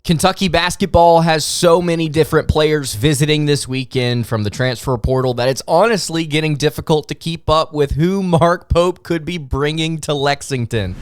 Kentucky basketball has so many different players visiting this weekend from the transfer portal that it's honestly getting difficult to keep up with who Mark Pope could be bringing to Lexington.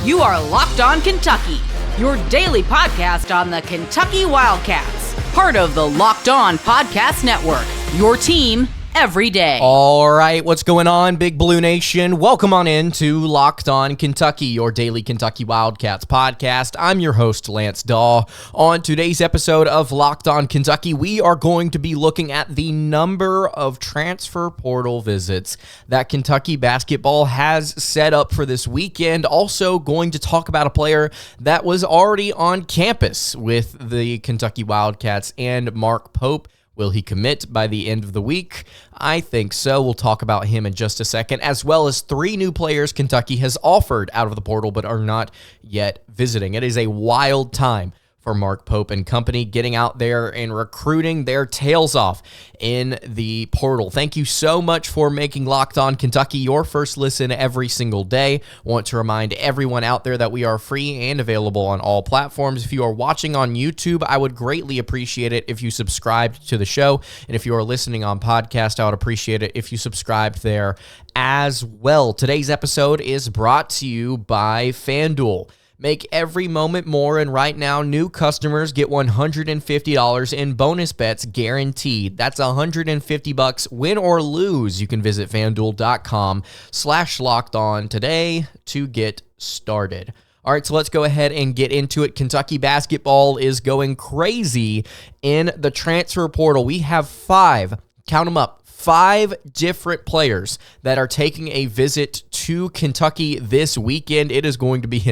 You are Locked On Kentucky, your daily podcast on the Kentucky Wildcats, part of the Locked On Podcast Network, your team every day. All right, what's going on, Big Blue Nation? Welcome on in to Locked On Kentucky, your daily Kentucky Wildcats podcast. I'm your host, Lance Dawe. On today's episode of Locked On Kentucky, we are going to be looking at the number of transfer portal visits that Kentucky basketball has set up for this weekend. Also going to talk about a player that was already on campus with the Kentucky Wildcats and Mark Pope. Will he commit by the end of the week? I think so. We'll talk about him in just a second, as well as 3 new players Kentucky has offered out of the portal but are not yet visiting. It is a wild time for Mark Pope and company getting out there and recruiting their tails off in the portal. Thank you so much for making Locked On Kentucky your first listen every single day. Want to remind everyone out there that we are free and available on all platforms. If you are watching on YouTube, I would greatly appreciate it if you subscribed to the show. And if you are listening on podcast, I would appreciate it if you subscribed there as well. Today's episode is brought to you by FanDuel. Make every moment more, and right now, new customers get $150 in bonus bets guaranteed. That's $150 win or lose. You can visit FanDuel.com/lockedon today to get started. All right, so let's go ahead and get into it. Kentucky basketball is going crazy in the transfer portal. We have 5, count them up, 5 different players that are taking a visit to Kentucky this weekend. It is going to be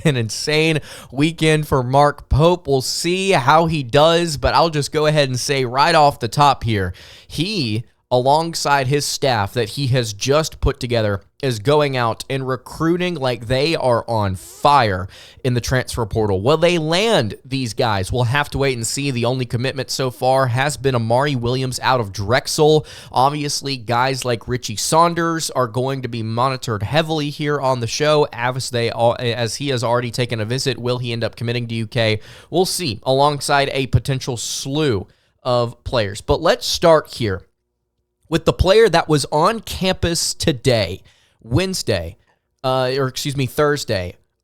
an insane weekend for Mark Pope. We'll see how he does, but I'll just go ahead and say right off the top here, he, alongside his staff that he has just put together, is going out and recruiting like they are on fire in the transfer portal. Will they land these guys? We'll have to wait and see. The only commitment so far has been Amari Williams out of Drexel. Obviously, guys like Richie Saunders are going to be monitored heavily here on the show as he has already taken a visit. Will he end up committing to UK? We'll see, alongside a potential slew of players. But let's start here with the player that was on campus today, Thursday,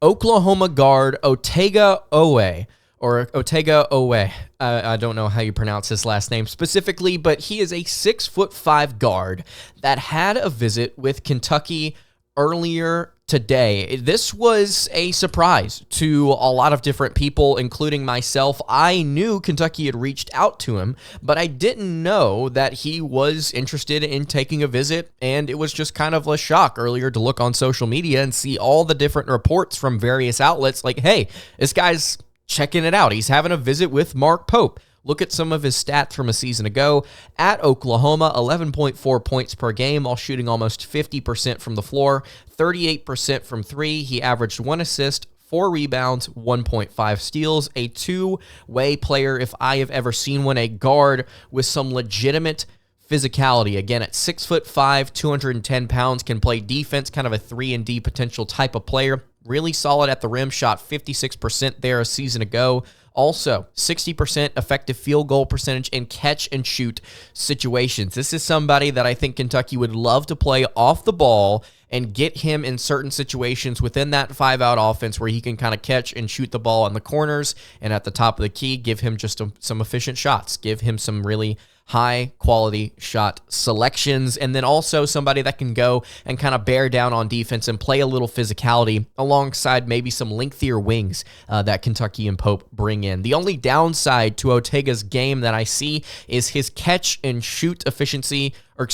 Oklahoma guard Otega Oweh, or Otega Oweh. I don't know how you pronounce his last name specifically, but he is a 6'5" guard that had a visit with Kentucky earlier today. This was a surprise to a lot of different people, including myself. I knew Kentucky had reached out to him, but I didn't know that he was interested in taking a visit, and it was just kind of a shock earlier to look on social media and see all the different reports from various outlets like, hey, this guy's checking it out. He's having a visit with Mark Pope. Look at some of his stats from a season ago. At Oklahoma, 11.4 points per game while shooting almost 50% from the floor, 38% from 3. He averaged 1 assist, 4 rebounds, 1.5 steals, a two-way player if I have ever seen one, a guard with some legitimate physicality. Again, at 6'5", 210 pounds, can play defense, kind of a 3-and-D potential type of player. Really solid at the rim, shot 56% there a season ago. Also, 60% effective field goal percentage in catch-and-shoot situations. This is somebody that I think Kentucky would love to play off the ball and get him in certain situations within that 5-out offense where he can kind of catch and shoot the ball in the corners and at the top of the key, give him just some efficient shots, give him some really high-quality shot selections, and then also somebody that can go and kind of bear down on defense and play a little physicality alongside maybe some lengthier wings that Kentucky and Pope bring in. The only downside to Otega's game that I see is his catch-and-shoot efficiency, or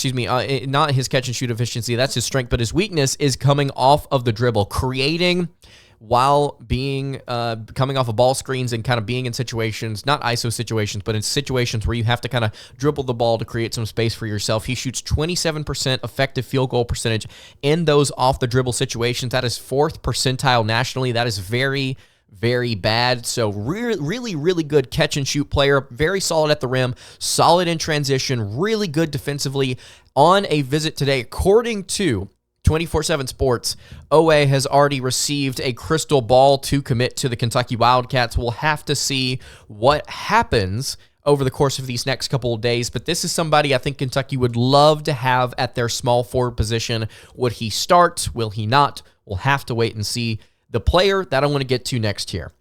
not his catch-and-shoot efficiency, that's his strength, but his weakness is coming off of the dribble, creating while being coming off of ball screens and kind of being in situations, not ISO situations, but in situations where you have to kind of dribble the ball to create some space for yourself. He shoots 27% effective field goal percentage in those off the dribble situations. That is 4th percentile nationally. That is very, very bad. So really, really good catch and shoot player. Very solid at the rim, solid in transition, really good defensively. On a visit today, according to 24/7 Sports, Oweh has already received a crystal ball to commit to the Kentucky Wildcats. We'll have to see what happens over the course of these next couple of days, but this is somebody I think Kentucky would love to have at their small forward position. Would he start? Will he not? We'll have to wait and see. The player that I want to get to next here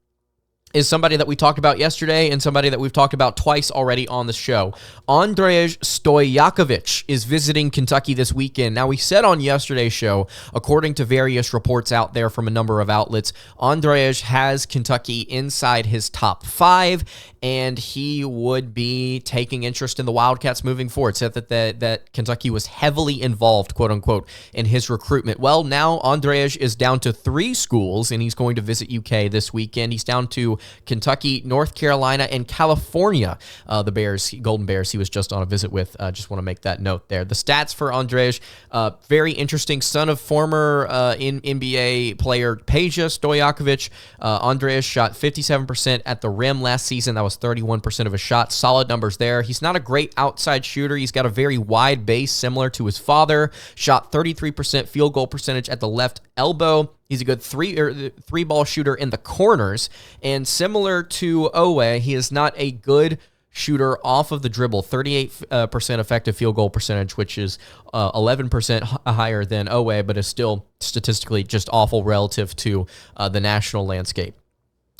is somebody that we talked about yesterday and somebody that we've talked about twice already on the show. Andrej Stojakovic is visiting Kentucky this weekend. Now, we said on yesterday's show, according to various reports out there from a number of outlets, Andrej has Kentucky inside his top 5, and he would be taking interest in the Wildcats moving forward. Said that Kentucky was heavily involved, quote-unquote, in his recruitment. Well, now Andrej is down to 3 schools, and he's going to visit UK this weekend. He's down to Kentucky, North Carolina, and California. The Golden Bears, he was just on a visit with. Just want to make that note there. The stats for Andrej, very interesting. Son of former NBA player Peja Stojakovic. Andrej shot 57% at the rim last season. That was 31% of his shots. Solid numbers there. He's not a great outside shooter. He's got a very wide base, similar to his father. Shot 33% field goal percentage at the left elbow. He's a good three-ball shooter in the corners, and similar to Oweh, he is not a good shooter off of the dribble. 38% effective field goal percentage, which is 11% higher than Oweh, but is still statistically just awful relative to the national landscape.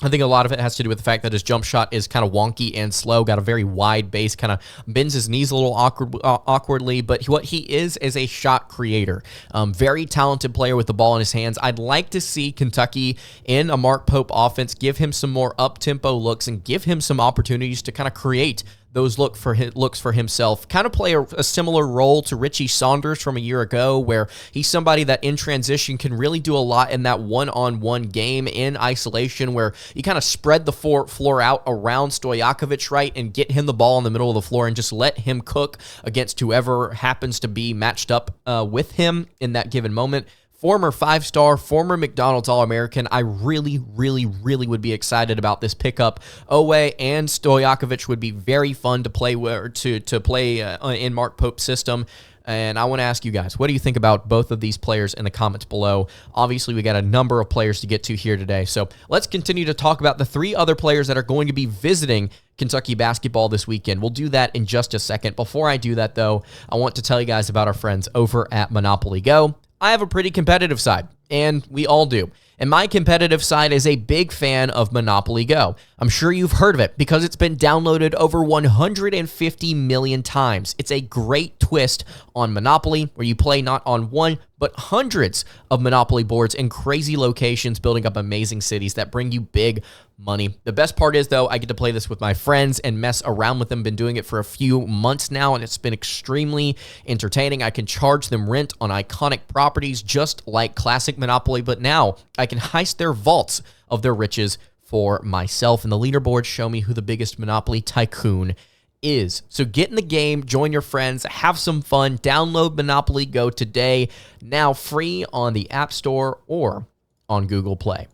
I think a lot of it has to do with the fact that his jump shot is kind of wonky and slow, got a very wide base, kind of bends his knees a little awkwardly, but what he is a shot creator. Very talented player with the ball in his hands. I'd like to see Kentucky in a Mark Pope offense give him some more up-tempo looks and give him some opportunities to kind of create those looks for himself, kind of play a similar role to Richie Saunders from a year ago, where he's somebody that in transition can really do a lot in that one-on-one game in isolation, where you kind of spread the floor out around Stojakovic, right, and get him the ball in the middle of the floor and just let him cook against whoever happens to be matched up with him in that given moment. Former 5-star, former McDonald's All-American. I really, really, really would be excited about this pickup. Oweh and Stojakovic would be very fun to play in Mark Pope's system. And I want to ask you guys, what do you think about both of these players in the comments below? Obviously, we got a number of players to get to here today. So let's continue to talk about the 3 other players that are going to be visiting Kentucky basketball this weekend. We'll do that in just a second. Before I do that, though, I want to tell you guys about our friends over at Monopoly Go. I have a pretty competitive side, and we all do. And my competitive side is a big fan of Monopoly Go. I'm sure you've heard of it because it's been downloaded over 150 million times. It's a great twist on Monopoly, where you play not on one, but hundreds of Monopoly boards in crazy locations, building up amazing cities that bring you big money. The best part is, though, I get to play this with my friends and mess around with them. Been doing it for a few months now, and it's been extremely entertaining. I can charge them rent on iconic properties just like classic Monopoly, but now I can heist their vaults of their riches for myself, and the leaderboards show me who the biggest Monopoly tycoon is. So get in the game, join your friends, have some fun, download Monopoly Go today, now free on the App Store or on Google Play.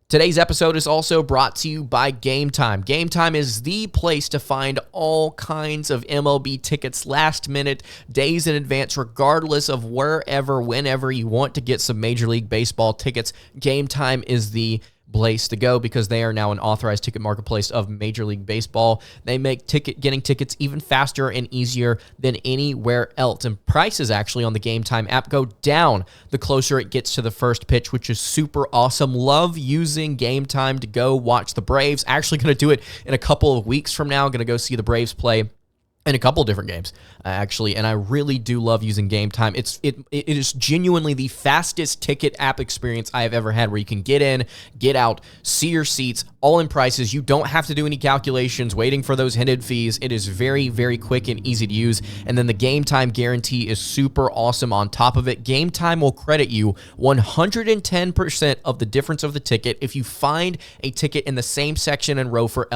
Today's episode is also brought to you by Game Time. Game Time is the place to find all kinds of MLB tickets last minute, days in advance, regardless of whenever you want to get some Major League Baseball tickets. Game Time is the place to go because they are now an authorized ticket marketplace of Major League Baseball. They make getting tickets even faster and easier than anywhere else. And prices actually on the Game Time app go down the closer it gets to the first pitch, which is super awesome. Love using Game Time to go watch the Braves. Actually going to do it in a couple of weeks from now. Going to go see the Braves play in a couple of different games, actually, and I really do love using Game Time. It is genuinely the fastest ticket app experience I have ever had, where you can get in, get out, see your seats, all in prices. You don't have to do any calculations, waiting for those hidden fees. It is very, very quick and easy to use, and then the Game Time guarantee is super awesome on top of it. Game Time will credit you 110% of the difference of the ticket if you find a ticket in the same section and row for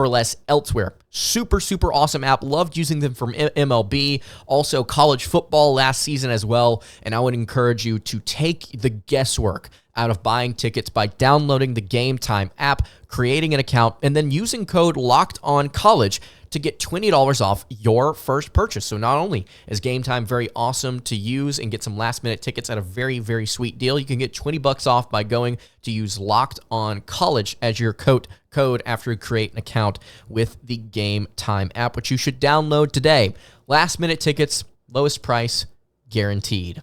less elsewhere. Super, super awesome app. Loved using them from MLB. Also college football last season as well. And I would encourage you to take the guesswork out of buying tickets by downloading the Game Time app, creating an account, and then using code LOCKEDONCollege to get $20 off your first purchase. So not only is Game Time very awesome to use and get some last-minute tickets at a very, very sweet deal, you can get $20 off by going to use Locked On College as your code after you create an account with the Game Time app, which you should download today. Last-minute tickets, lowest price, guaranteed.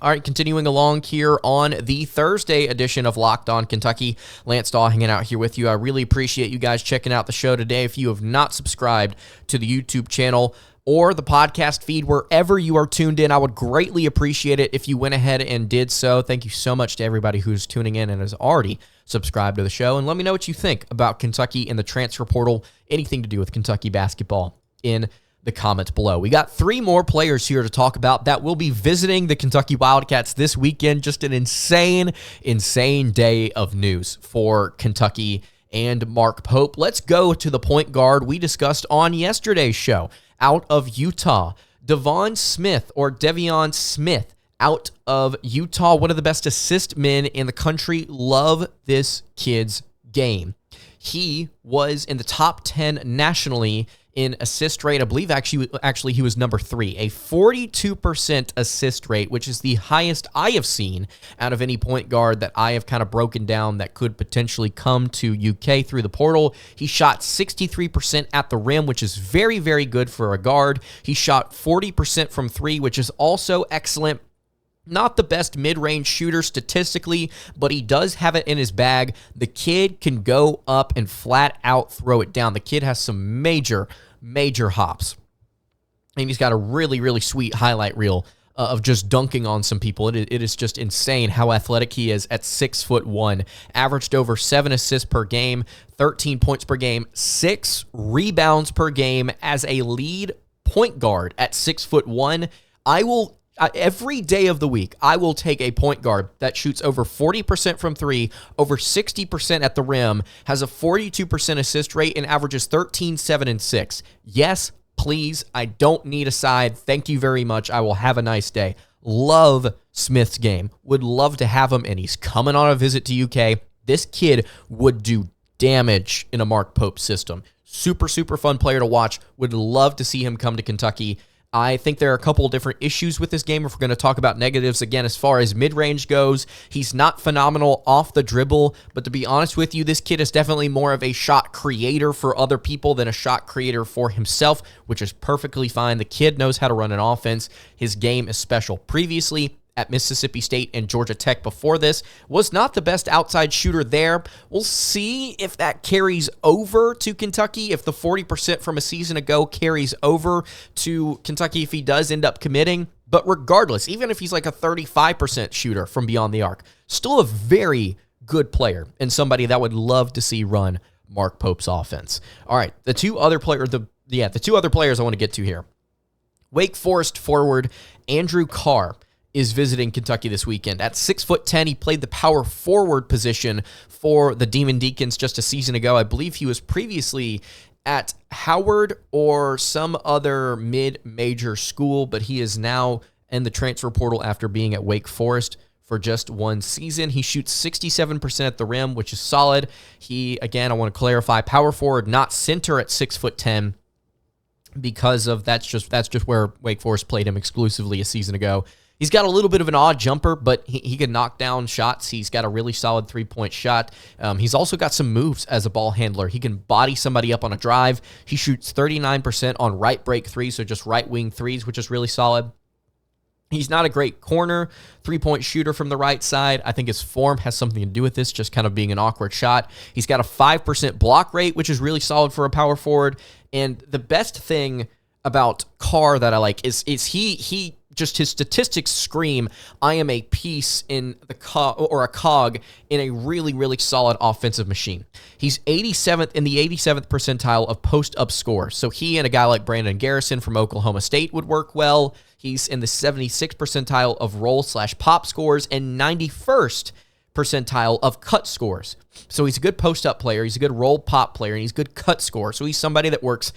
All right, continuing along here on the Thursday edition of Locked On Kentucky. Lance Dawe hanging out here with you. I really appreciate you guys checking out the show today. If you have not subscribed to the YouTube channel or the podcast feed, wherever you are tuned in, I would greatly appreciate it if you went ahead and did so. Thank you so much to everybody who's tuning in and has already subscribed to the show. And let me know what you think about Kentucky and the transfer portal, anything to do with Kentucky basketball in the comments below. We got 3 more players here to talk about that will be visiting the Kentucky Wildcats this weekend. Just an insane day of news for Kentucky and Mark Pope. Let's go to the point guard we discussed on yesterday's show out of Utah. Deivon Smith out of Utah, one of the best assist men in the country. Love this kid's game. He was in the top 10 nationally in assist rate. I believe actually he was number 3, a 42% assist rate, which is the highest I have seen out of any point guard that I have kind of broken down that could potentially come to UK through the portal. He shot 63% at the rim, which is very, very good for a guard. He shot 40% from 3, which is also excellent. Not the best mid-range shooter statistically, but he does have it in his bag. The kid can go up and flat out throw it down. The kid has some major hops. And he's got a really, really sweet highlight reel of just dunking on some people. It is just insane how athletic he is at 6'1". Averaged over 7 assists per game, 13 points per game, 6 rebounds per game as a lead point guard at 6'1". Every day of the week, I will take a point guard that shoots over 40% from 3, over 60% at the rim, has a 42% assist rate, and averages 13, 7, and 6. Yes, please. I don't need a side. Thank you very much. I will have a nice day. Love Smith's game. Would love to have him, and he's coming on a visit to UK. This kid would do damage in a Mark Pope system. Super fun player to watch. Would love to see him come to Kentucky. I think there are a couple of different issues with this game if we're going to talk about negatives. Again, as far as mid-range goes, he's not phenomenal off the dribble, but to be honest with you, this kid is definitely more of a shot creator for other people than a shot creator for himself, which is perfectly fine. The kid knows how to run an offense. His game is special. Previously, at Mississippi State and Georgia Tech before this, was not the best outside shooter there. We'll see if that carries over to Kentucky, if the 40% from a season ago carries over to Kentucky if he does end up committing. But regardless, even if he's like a 35% shooter from beyond the arc, still a very good player and somebody that would love to see run Mark Pope's offense. All right, the two other players I want to get to here. Wake Forest forward Andrew Carr is visiting Kentucky this weekend. At 6'10", he played the power forward position for the Demon Deacons just a season ago. I believe he was previously at Howard or some other mid-major school, but he is now in the transfer portal after being at Wake Forest for just 1 season. He shoots 67% at the rim, which is solid. He, again, I want to clarify, power forward, not center at 6'10", because of that's just where Wake Forest played him exclusively a season ago. He's got a little bit of an odd jumper, but he can knock down shots. He's got a really solid three-point shot. He's also got some moves as a ball handler. He can body somebody up on a drive. He shoots 39% on right break threes, so just right wing threes, which is really solid. He's not a great corner three-point shooter from the right side. I think his form has something to do with this, just kind of being an awkward shot. He's got a 5% block rate, which is really solid for a power forward. And the best thing about Carr that I like is he just his statistics scream, I am a piece in the a cog in a really, really solid offensive machine. He's 87th in the 87th percentile of post-up scores. So he and a guy like Brandon Garrison from Oklahoma State would work well. He's in the 76th percentile of roll/pop scores and 91st percentile of cut scores. So he's a good post-up player. He's a good roll-pop player, and he's a good cut scorer. So he's somebody that works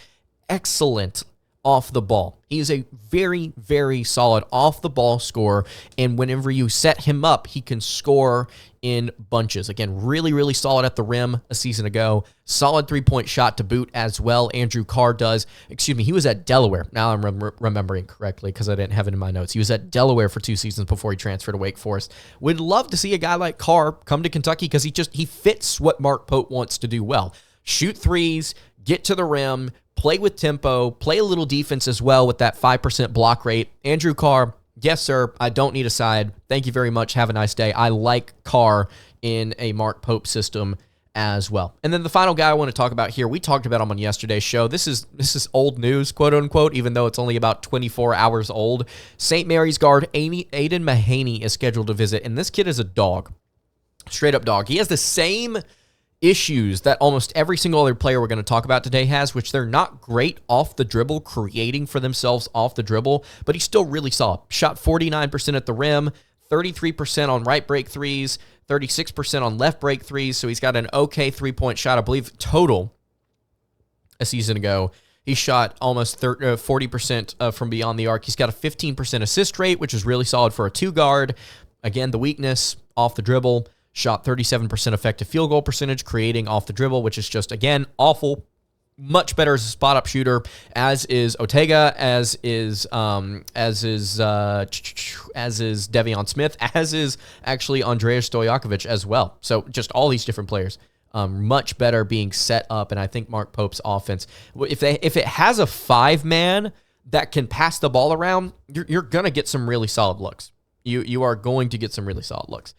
excellent off the ball. He is a very, very solid off the ball scorer, and whenever you set him up, he can score in bunches. Again, really, really solid at the rim a season ago. Solid three-point shot to boot as well. Andrew Carr does. He was at Delaware. Now I'm remembering correctly because I didn't have it in my notes. He was at Delaware for 2 seasons before he transferred to Wake Forest. Would love to see a guy like Carr come to Kentucky because he fits what Mark Pope wants to do well. Shoot threes, get to the rim, play with tempo, play a little defense as well with that 5% block rate. Andrew Carr, yes, sir, I don't need a side. Thank you very much. Have a nice day. I like Carr in a Mark Pope system as well. And then the final guy I want to talk about here, we talked about him on yesterday's show. This is old news, quote unquote, even though it's only about 24 hours old. St. Mary's guard Aidan Mahaney is scheduled to visit, and this kid is a dog. Straight up dog. He has the same issues that almost every single other player we're going to talk about today has, which they're not great off the dribble, creating for themselves off the dribble, but he's still really solid. Shot 49% at the rim, 33% on right break threes, 36% on left break threes, so he's got an okay three-point shot. I believe total a season ago, he shot almost 40% from beyond the arc. He's got a 15% assist rate, which is really solid for a two-guard. Again, the weakness, off the dribble. Shot 37% effective field goal percentage, creating off the dribble, which is just, again, awful. Much better as a spot-up shooter, as is Otega, as is Deivon Smith, as is actually Andrej Stojakovic as well. So just all these different players, much better being set up. And I think Mark Pope's offense, if it has a 5-man that can pass the ball around, you're gonna get some really solid looks. You are going to get some really solid looks.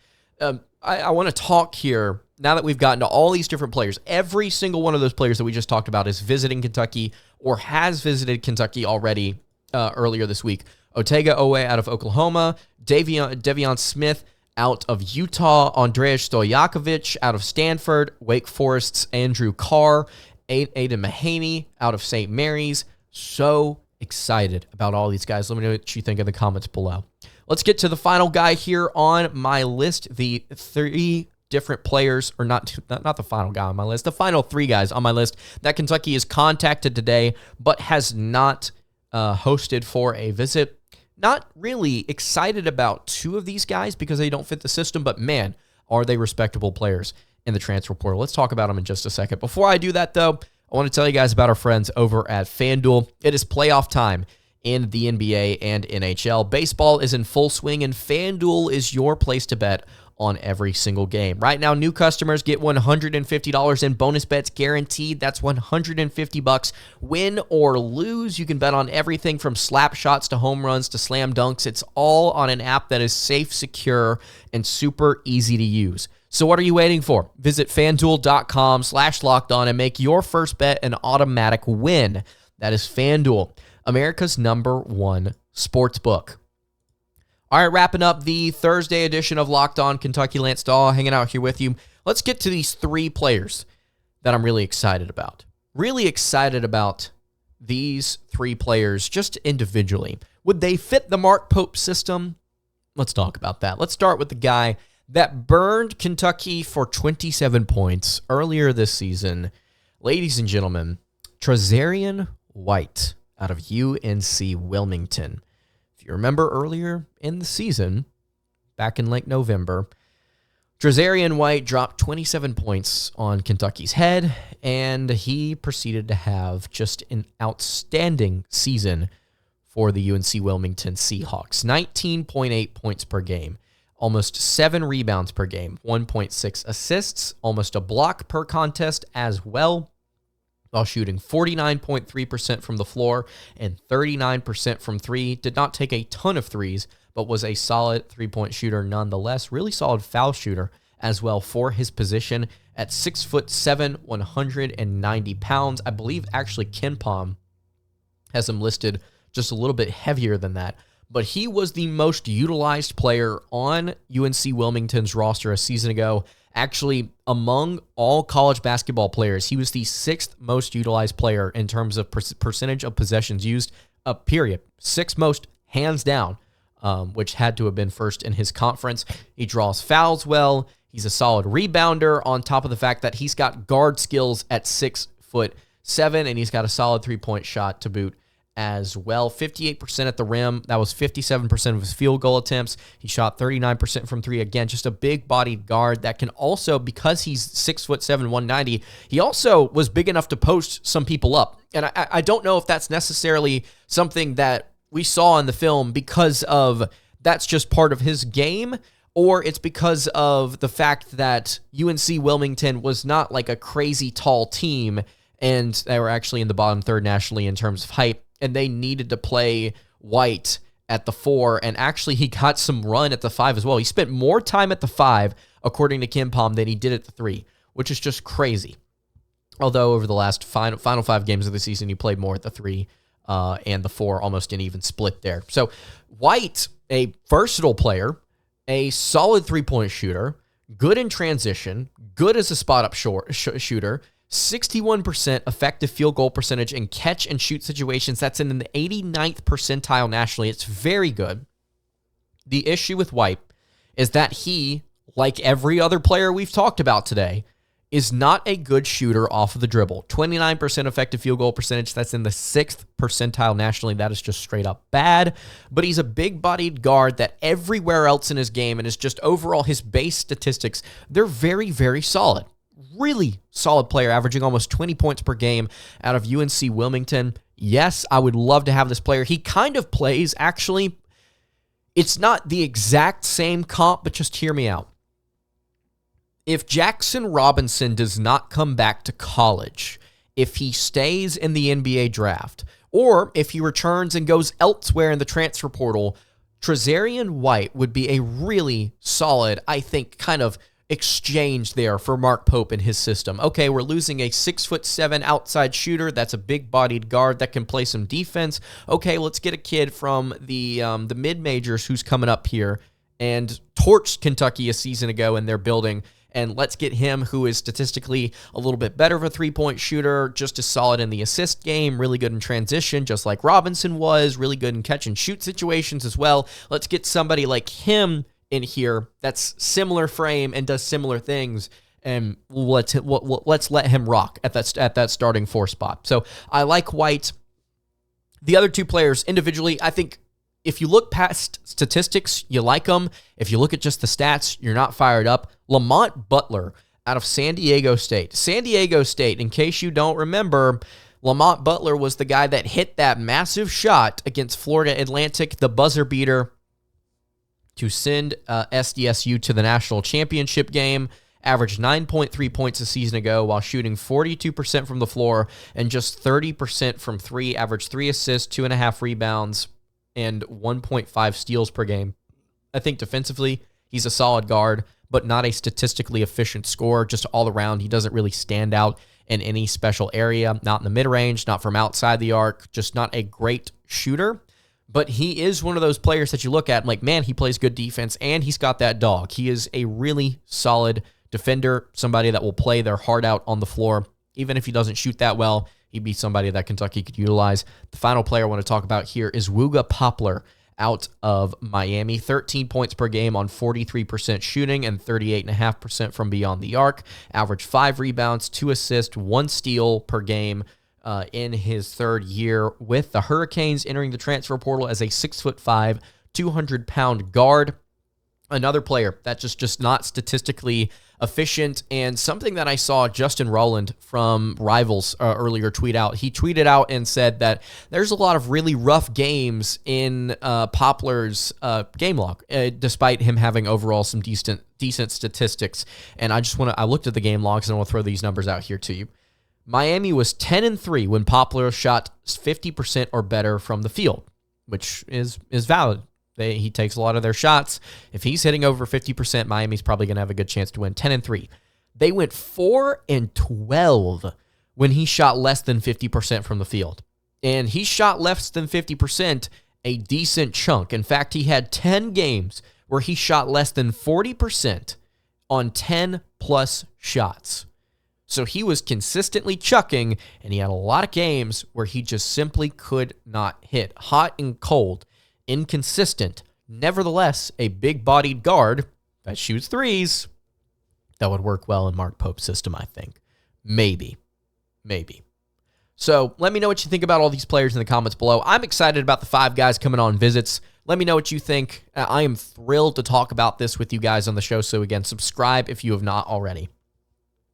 I want to talk here, now that we've gotten to all these different players. Every single one of those players that we just talked about is visiting Kentucky or has visited Kentucky already earlier this week. Otega Oweh out of Oklahoma, Deivon Smith out of Utah, Andrej Stojakovic out of Stanford, Wake Forest's Andrew Carr, Aidan Mahaney out of St. Mary's. So excited about all these guys. Let me know what you think in the comments below. Let's get to the final guy here on my list. The 3 different players, or not the final guy on my list, the final 3 guys on my list that Kentucky has contacted today, but has not hosted for a visit. Not really excited about 2 of these guys because they don't fit the system, but man, are they respectable players in the transfer portal. Let's talk about them in just a second. Before I do that, though, I want to tell you guys about our friends over at FanDuel. It is playoff time in the NBA and NHL. Baseball is in full swing, and FanDuel is your place to bet on every single game. Right now, new customers get $150 in bonus bets guaranteed. That's $150. Win or lose, you can bet on everything from slap shots to home runs to slam dunks. It's all on an app that is safe, secure, and super easy to use. So what are you waiting for? Visit FanDuel.com/lockedon and make your first bet an automatic win. That is FanDuel, America's #1 sportsbook. All right, wrapping up the Thursday edition of Locked On Kentucky. Lance Dawe hanging out here with you. Let's get to these 3 players that I'm really excited about. Really excited about these 3 players just individually. Would they fit the Mark Pope system? Let's talk about that. Let's start with the guy that burned Kentucky for 27 points earlier this season. Ladies and gentlemen, Trazarien White out of UNC Wilmington. If you remember earlier in the season, back in late November, Trazarien White dropped 27 points on Kentucky's head, and he proceeded to have just an outstanding season for the UNC Wilmington Seahawks. 19.8 points per game, almost 7 rebounds per game, 1.6 assists, almost a block per contest as well, while shooting 49.3% from the floor and 39% from 3. Did not take a ton of threes, but was a solid 3-point shooter nonetheless. Really solid foul shooter as well for his position at 6'7", 190 pounds. I believe actually KenPom has him listed just a little bit heavier than that. But he was the most utilized player on UNC Wilmington's roster a season ago. Actually, among all college basketball players, he was the 6th most utilized player in terms of percentage of possessions used, period. 6th most, hands down, which had to have been first in his conference. He draws fouls well. He's a solid rebounder on top of the fact that he's got guard skills at 6'7", and he's got a solid 3-point shot to boot as well. 58% at the rim. That was 57% of his field goal attempts. He shot 39% from three. Again, just a big-bodied guard that can also, because he's 6'7", 190, he also was big enough to post some people up. And I don't know if that's necessarily something that we saw in the film because of that's just part of his game, or it's because of the fact that UNC Wilmington was not like a crazy tall team, and they were actually in the bottom third nationally in terms of height, and they needed to play White at the 4, and actually he got some run at the 5 as well. He spent more time at the 5, according to KenPom, than he did at the 3, which is just crazy. Although over the last final 5 games of the season, he played more at the 3 and the 4, almost an even split there. So White, a versatile player, a solid three-point shooter, good in transition, good as a spot-up shooter, 61% effective field goal percentage in catch-and-shoot situations. That's in the 89th percentile nationally. It's very good. The issue with White is that he, like every other player we've talked about today, is not a good shooter off of the dribble. 29% effective field goal percentage. That's in the 6th percentile nationally. That is just straight up bad. But he's a big-bodied guard that everywhere else in his game and is just overall his base statistics, they're very, very solid. Really solid player, averaging almost 20 points per game out of UNC Wilmington. Yes, I would love to have this player. He kind of plays, actually, it's not the exact same comp, but just hear me out. If Jackson Robinson does not come back to college, if he stays in the NBA draft, or if he returns and goes elsewhere in the transfer portal, Trazarien White would be a really solid, I think, kind of exchange there for Mark Pope in his system. Okay, we're losing a 6'7" outside shooter that's a big-bodied guard that can play some defense. Okay, let's get a kid from the mid-majors who's coming up here and torched Kentucky a season ago in their building, and let's get him, who is statistically a little bit better of a three-point shooter, just as solid in the assist game, really good in transition, just like Robinson was, really good in catch-and-shoot situations as well. Let's get somebody like him in here that's similar frame and does similar things, and let's let him rock at that starting 4 spot. So I like White. The other 2 players individually, I think if you look past statistics, you like them. If you look at just the stats, you're not fired up. Lamont Butler out of San Diego State. San Diego State, in case you don't remember, Lamont Butler was the guy that hit that massive shot against Florida Atlantic, the buzzer beater, to send SDSU to the national championship game. Averaged 9.3 points a season ago while shooting 42% from the floor and just 30% from 3. Averaged 3 assists, 2.5 rebounds, and 1.5 steals per game. I think defensively, he's a solid guard, but not a statistically efficient scorer. Just all around, he doesn't really stand out in any special area. Not in the mid-range, not from outside the arc, just not a great shooter. But he is one of those players that you look at and like, man, he plays good defense, and he's got that dog. He is a really solid defender, somebody that will play their heart out on the floor. Even if he doesn't shoot that well, he'd be somebody that Kentucky could utilize. The final player I want to talk about here is Wooga Poplar out of Miami. 13 points per game on 43% shooting and 38.5% from beyond the arc. Average 5 rebounds, 2 assists, 1 steal per game in his 3rd year with the Hurricanes, entering the transfer portal as a 6'5", 200-pound guard. Another player that's just not statistically efficient, and something that I saw Justin Rowland from Rivals earlier tweet out. He tweeted out and said that there's a lot of really rough games in Poplar's game log, despite him having overall some decent statistics. And I looked at the game logs, and I want to throw these numbers out here to you. Miami was 10-3 when Poplar shot 50% or better from the field, which is valid. He takes a lot of their shots. If he's hitting over 50%, Miami's probably going to have a good chance to win. 10-3. They went 4-12 when he shot less than 50% from the field. And he shot less than 50% a decent chunk. In fact, he had 10 games where he shot less than 40% on 10-plus shots. So he was consistently chucking, and he had a lot of games where he just simply could not hit. Hot and cold. Inconsistent, nevertheless, a big-bodied guard that shoots threes that would work well in Mark Pope's system, I think. Maybe. So let me know what you think about all these players in the comments below. I'm excited about the 5 guys coming on visits. Let me know what you think. I am thrilled to talk about this with you guys on the show. So again, subscribe if you have not already.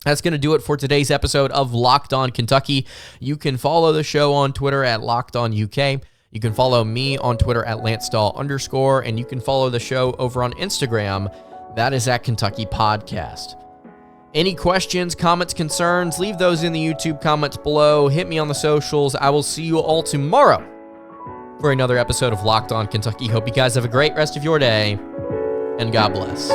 That's going to do it for today's episode of Locked On Kentucky. You can follow the show on Twitter at LockedOnUK. You can follow me on Twitter at LanceDahl_, and you can follow the show over on Instagram. That is at Kentucky Podcast. Any questions, comments, concerns, leave those in the YouTube comments below. Hit me on the socials. I will see you all tomorrow for another episode of Locked On Kentucky. Hope you guys have a great rest of your day, and God bless.